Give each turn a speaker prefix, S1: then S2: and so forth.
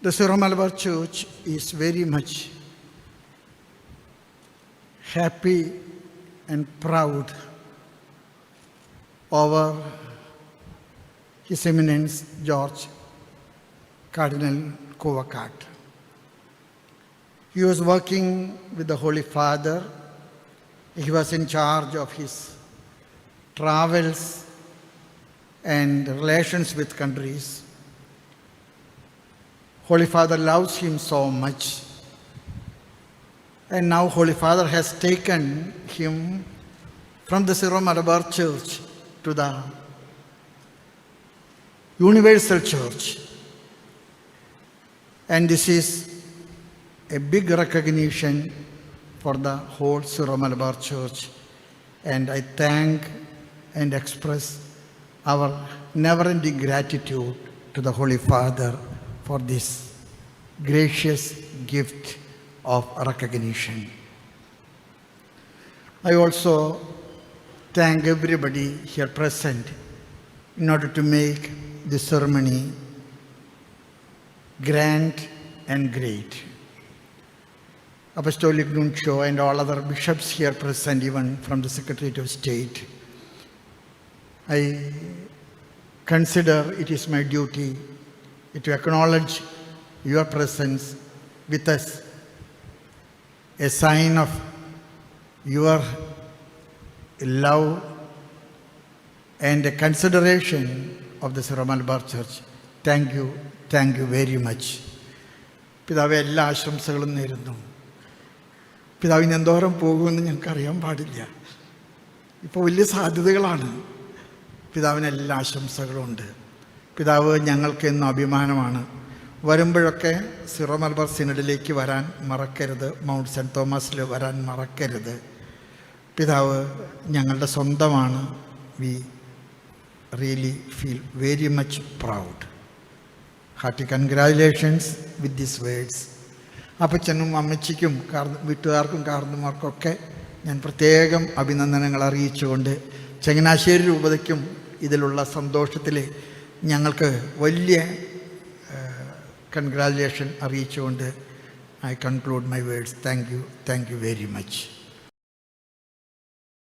S1: The Syro Malabar Church is very much happy and proud over His Eminence George Cardinal Kovakat. He was working with the Holy Father. He was in charge of his travels and relations with countries. Holy Father loves him so much. And now Holy Father has taken him from the Syro Malabar Church to the Universal Church. And this is a big recognition for the whole Syro Malabar Church. And I thank and express our never-ending gratitude to the Holy Father for this gracious gift of recognition. I also thank everybody here present in order to make this ceremony grand and great. Apostolic Nuncio and all other bishops here present, even from the Secretariat of State. I consider it is my duty to acknowledge your presence with us, a sign of your love and a consideration of the Syro Malabar Church. Thank you very much. പിതാവെ, എല്ലാ ആശംസകളും നേരുന്നു. പിതാവിന് എന്തോരം പോകുമെന്ന് ഞങ്ങൾക്കറിയാൻ പാടില്ല. ഇപ്പോൾ വലിയ സാധ്യതകളാണ്. പിതാവിന് എല്ലാ ആശംസകളും ഉണ്ട്. പിതാവ് ഞങ്ങൾക്ക് എന്നും അഭിമാനമാണ്. വരുമ്പോഴൊക്കെ സിറോ മലബാർ സിനഡിലേക്ക് വരാൻ മറക്കരുത്. മൗണ്ട് സെൻറ്റ് തോമസിൽ വരാൻ മറക്കരുത്. പിതാവ് ഞങ്ങളുടെ സ്വന്തമാണ്. V really feel very much proud. Hearty congratulations with this words. അപ്പച്ചനും അമ്മച്ചിക്കും വീട്ടുകാർക്കും കാർന്നുമാർക്കൊക്കെ ഞാൻ പ്രത്യേകം അഭിനന്ദനങ്ങൾ അറിയിച്ചുകൊണ്ട് ചങ്ങനാശ്ശേരി രൂപതയ്ക്കും ഇതിലുള്ള സന്തോഷത്തിൽ ഞങ്ങൾക്ക് വലിയ കൺഗ്രാജുലേഷൻ അറിയിച്ചുകൊണ്ട് I conclude my words. Thank you very much.